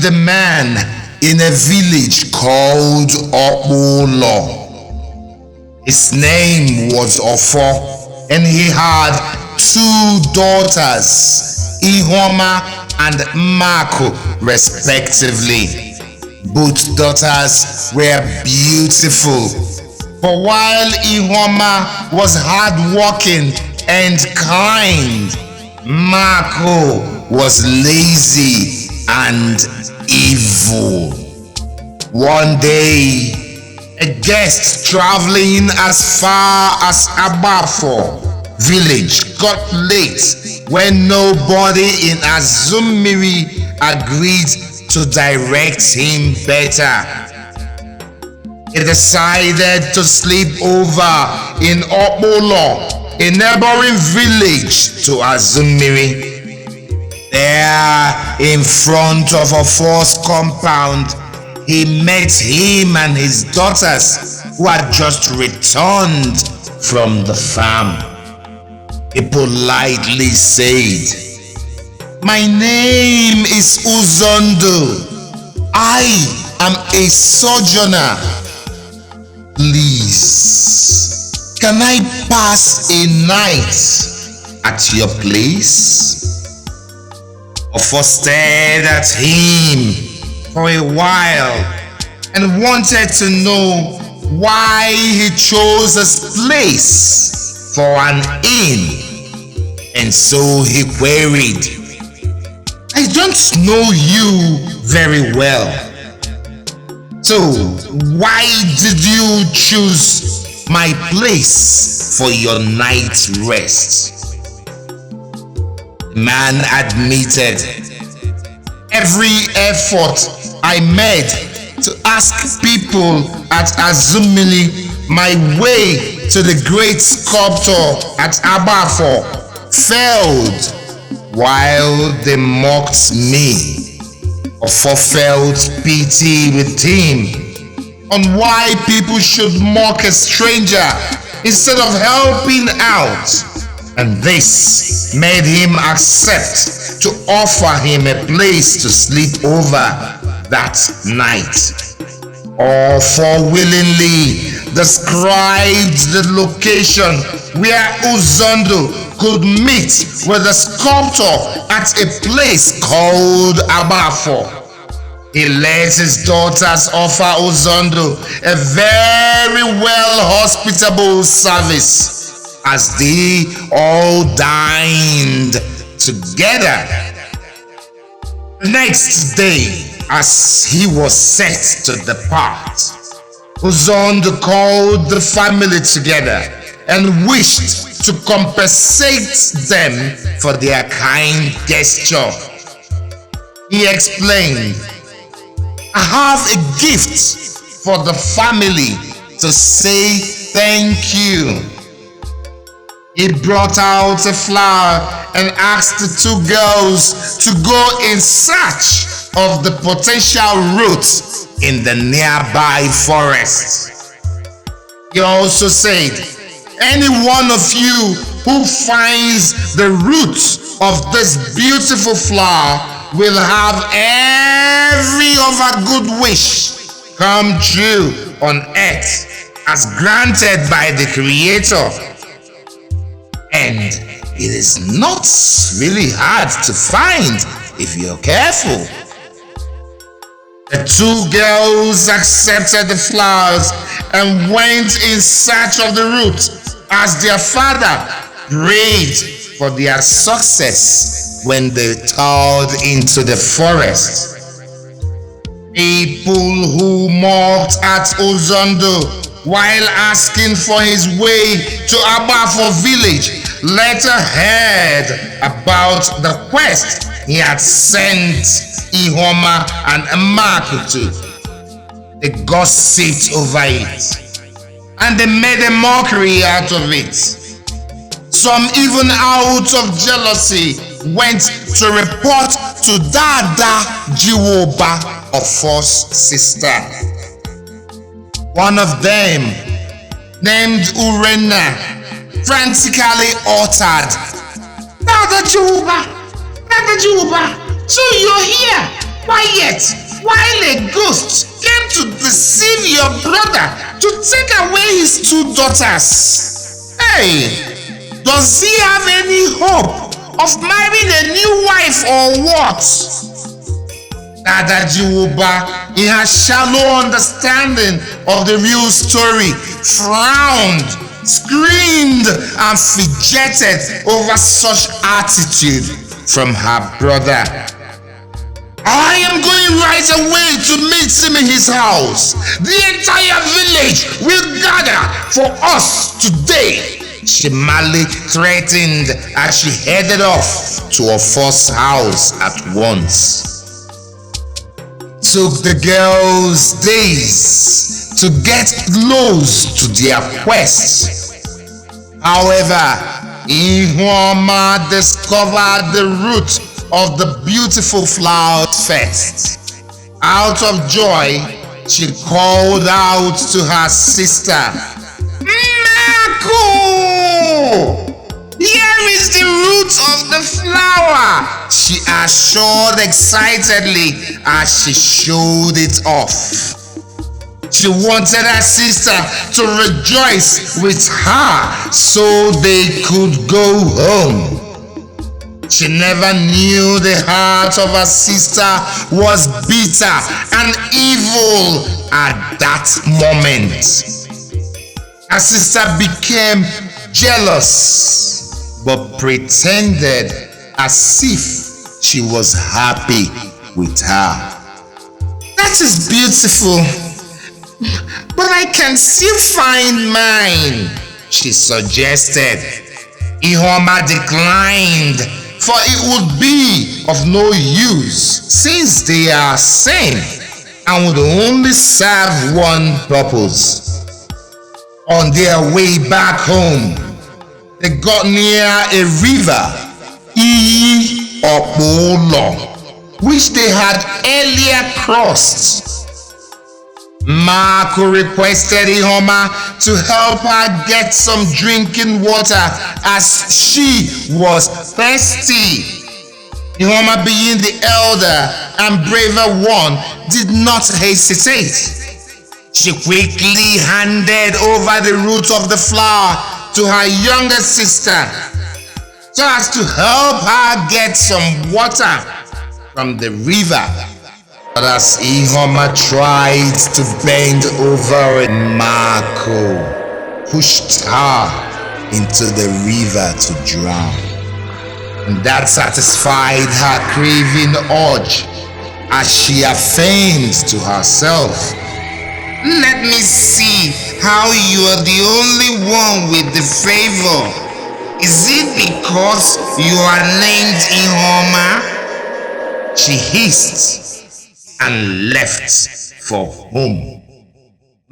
lived a man in a village called Opulo. His name was Ofor, and he had 2 daughters, Ihuoma and Nmaku, respectively. Both daughters were beautiful. For while Ihuoma was hardworking and kind, Nmaku was lazy and evil. One day, a guest traveling as far as Abafo village got late when nobody in Azumiri agreed to direct him better. He decided to sleep over in Opolo, a neighboring village to Azumiri. There, in front of Ofor's compound, he met him and his daughters who had just returned from the farm. He politely said, "My name is Uzondo. I am a sojourner. Please, can I pass a night at your place?" Ofor stared at him for a while and wanted to know why he chose this place for an inn. And so he queried, "I don't know you very well. So why did you choose my place for your night's rest?" The man admitted, "Every effort I made to ask people at Azumili my way to the great sculptor at Abafo failed while they mocked me." Ofor felt pity with him on why people should mock a stranger instead of helping out, and this made him accept to offer him a place to sleep over that night. Ofor willingly described the location where Uzondo could meet with the sculptor at a place called Abafo. He let his daughters offer Uzondo a very well hospitable service as they all dined together. The next day, as he was set to depart, Uzondo called the family together and wished to compensate them for their kind gesture. He explained, "I have a gift for the family to say thank you." He brought out a flower and asked the 2 girls to go in search of the potential roots in the nearby forest. He also said, "Any one of you who finds the roots of this beautiful flower will have every other good wish come true on earth as granted by the Creator. And it is not really hard to find if you're careful." The 2 girls accepted the flowers and went in search of the roots as their father prayed for their success when they toured into the forest. People who mocked at Uzondo while asking for his way to Abafo village later heard about the quest he had sent Ihuoma and Nmaku to. They gossiped over it, and they made a mockery out of it. Some even out of jealousy went to report to Dada Jiwoba, Ofor's sister. One of them, named Urena, frantically uttered, Dada Jiwoba, so you're here. Quiet, while a ghost came to deceive your brother to take away his 2 daughters. Hey, does he have any hope of marrying a new wife or what? Dada Ihuoma, he has shallow understanding of the real story, frowned, screamed, and fidgeted over such attitude from her brother. I am going right away to meet him in his house. The entire village will gather for us today, she mildly threatened as she headed off to Ofor's house at once. Took the girls days to get close to their quest. However, Ihuoma discovered the root of the beautiful flower first. Out of joy, she called out to her sister, Nmaku! Here is the root of the flower, she assured excitedly as she showed it off. She wanted her sister to rejoice with her so they could go home. She never knew the heart of her sister was bitter and evil at that moment. Her sister became jealous, but pretended as if she was happy with her. That is beautiful, but I can still find mine, she suggested. Ihuoma declined, for it would be of no use since they are same and would only serve one purpose. On their way back home, they got near a river, Ihuoma, which they had earlier crossed. Nmaku requested Ihuoma to help her get some drinking water as she was thirsty. Ihuoma, being the elder and braver one, did not hesitate. She quickly handed over the root of the flower to her younger sister so as to help her get some water from the river. But as Ihuoma tried to bend over, Nmaku pushed her into the river to drown. And that satisfied her craving urge as she affirmed to herself, let me see how you are the only one with the favor. Is it because you are named Ihuoma? She hissed and left for home.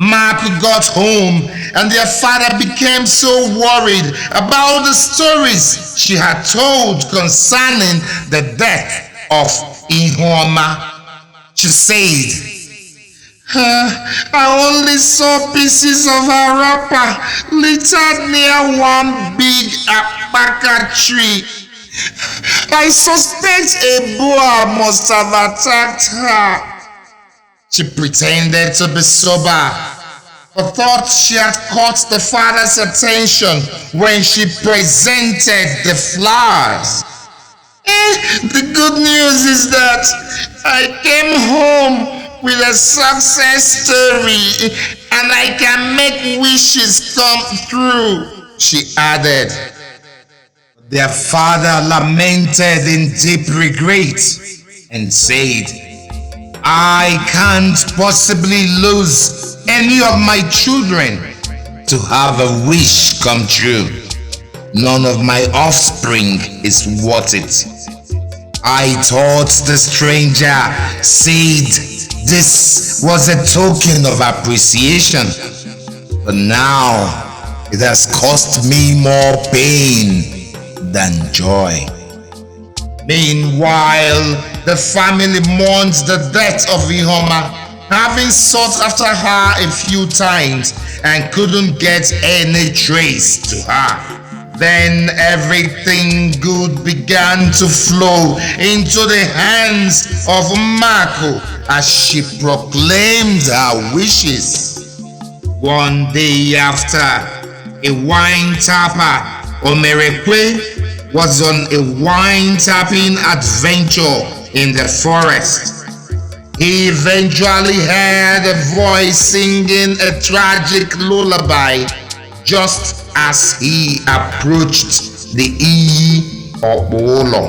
Nmaku got home and their father became so worried about the stories she had told concerning the death of Ihuoma. She said, I only saw pieces of her wrapper littered near one big apaka tree. I suspect a boa must have attacked her. She pretended to be sober, but thought she had caught the father's attention when she presented the flowers. The good news is that I came home with a success story and I can make wishes come true, she added. Their father lamented in deep regret and said, I can't possibly lose any of my children to have a wish come true. None of my offspring is worth it. I thought the stranger said this was a token of appreciation, but now it has cost me more pain than joy. Meanwhile, the family mourns the death of Ihuoma, having sought after her a few times and couldn't get any trace to her. Then everything good began to flow into the hands of Nmaku as she proclaimed her wishes. One day after, a wine tapper, Omerekwe, was on a wine tapping adventure in the forest. He eventually heard a voice singing a tragic lullaby just as he approached the Ihuoma.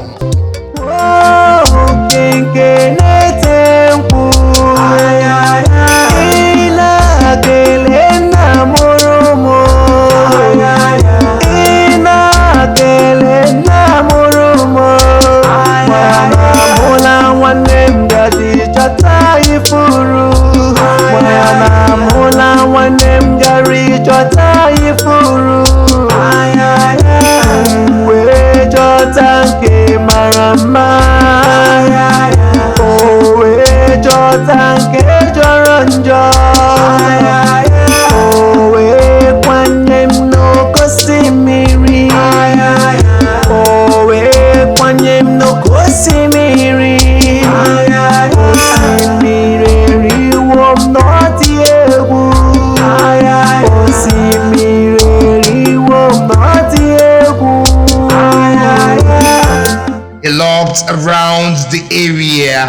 He looked around the area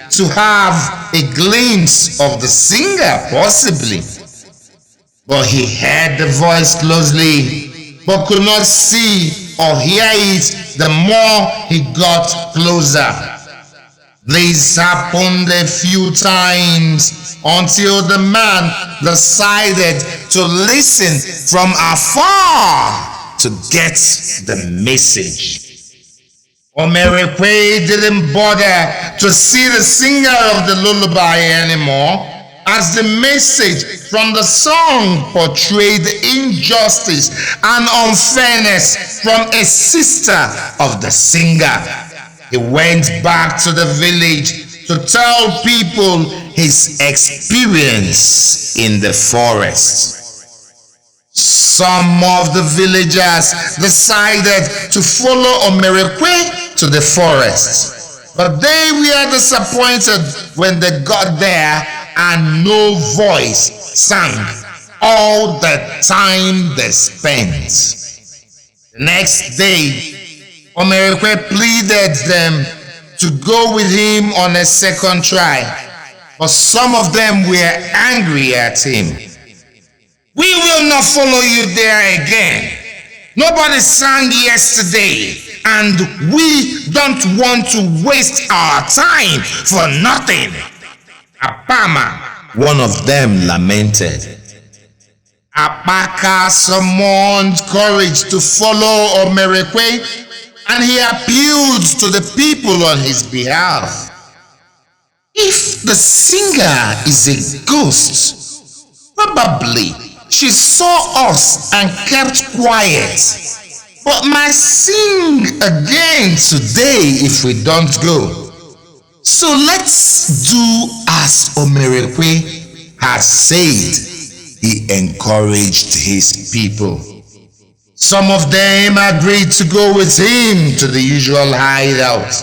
to have a glimpse of the singer, possibly. But he heard the voice closely, but could not see or hear it the more he got closer. This happened a few times until the man decided to listen from afar to get the message. Omerekwe didn't bother to see the singer of the lullaby anymore, as the message from the song portrayed injustice and unfairness from a sister of the singer. He went back to the village to tell people his experience in the forest. Some of the villagers decided to follow Omerekwe to the forest, but they were disappointed when they got there and no voice sang all the time they spent. The next day, Omerekwe pleaded them to go with him on a second try, but some of them were angry at him. "We will not follow you there again. Nobody sang yesterday, and we don't want to waste our time for nothing." Apama, one of them, lamented. Apaka summoned courage to follow Omerekwe, and he appealed to the people on his behalf. "If the singer is a ghost, probably she saw us and kept quiet, but might sing again today if we don't go. So let's do as Omerekwe has said." He encouraged his people. Some of them agreed to go with him to the usual hideout.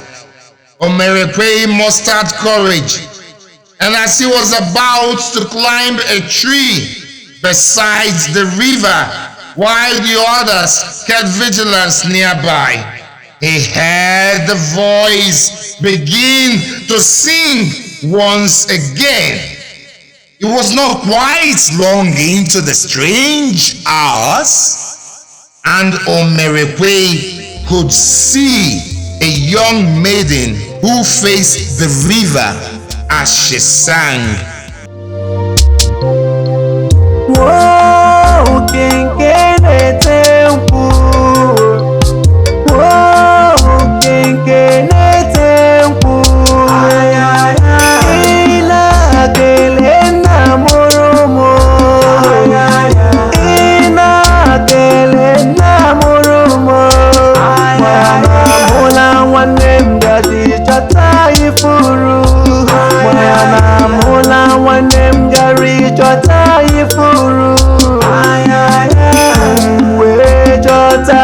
Omerekwe mustered courage, and as he was about to climb a tree beside the river, while the others kept vigilance nearby, he heard the voice begin to sing once again. It was not quite long into the strange hours, and Omerekwe could see a young maiden who faced the river as she sang. Whoa, Kenkene Temple. Whoa, Kenkene Temple. Ila kelena moromo. Ina kelena moromo. Wana mola wanem gadi chata ifuru. Wana mola wanem gari chata ifuru. We chota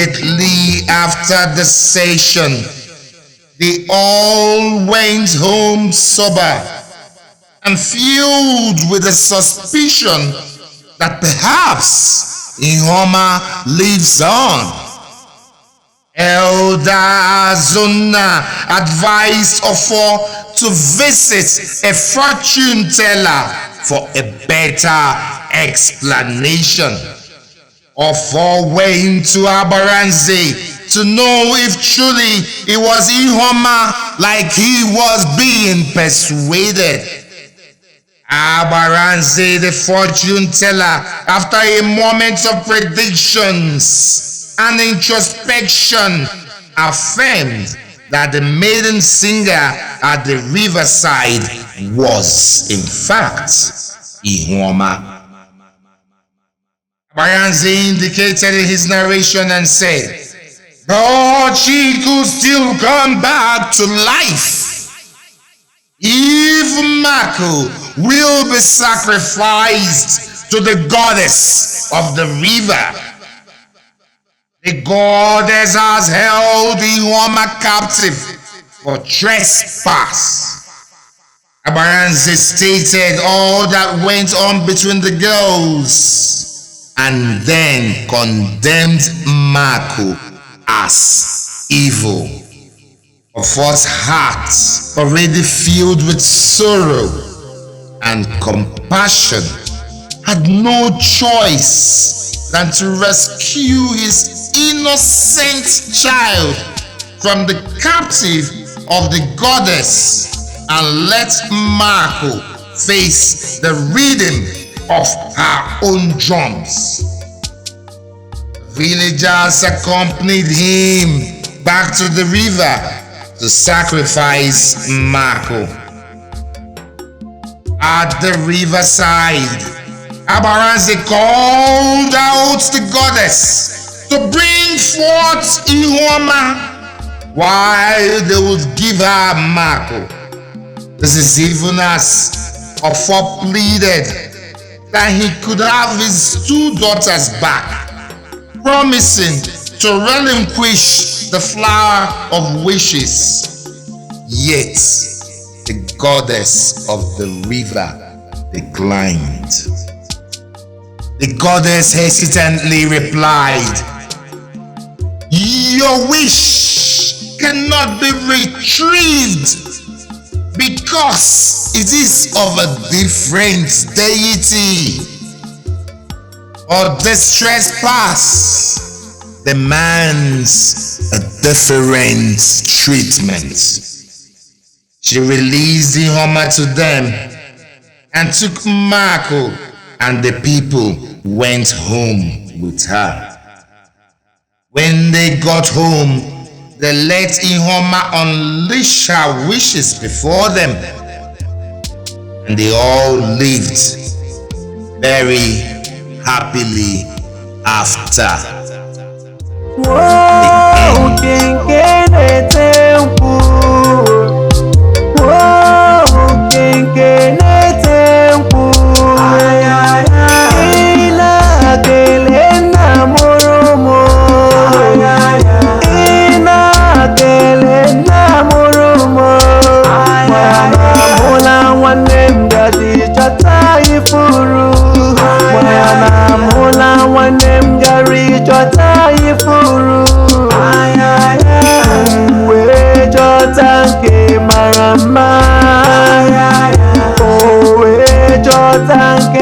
Immediately after the session, they all went home sober and filled with a suspicion that perhaps Ihuoma lives on. Elder Zona advised Ofor to visit a fortune teller for a better explanation. Ofor went to Abaranze to know if truly it was Ihuoma like he was being persuaded. Abaranze, the fortune teller, after a moment of predictions and introspection, affirmed that the maiden singer at the riverside was in fact Ihuoma. Abaranze indicated in his narration and said, "But she could still come back to life if Nmaku will be sacrificed to the goddess of the river. The goddess has held Ihuoma captive for trespass." Abaranze stated all that went on between the girls and then condemned Nmaku as evil. Ofor's heart, already filled with sorrow and compassion, had no choice than to rescue his innocent child from the captive of the goddess and let Nmaku face the rhythm of her own drums. Villagers accompanied him back to the river to sacrifice Nmaku. At the riverside, Abaranze called out the goddess to bring forth Ihuoma while they would give her Nmaku. This is even as Ofor pleaded that he could have his two daughters back, promising to relinquish the flower of wishes. Yet the goddess of the river declined. The goddess hesitantly replied, "Your wish cannot be retrieved because it is of a different deity. Or this trespass demands a different treatment." She released Ihuoma to them and took Nmaku, and the people went home with her. When they got home, they let Ihuoma unleash her wishes before them, and they all lived very happily after. Thank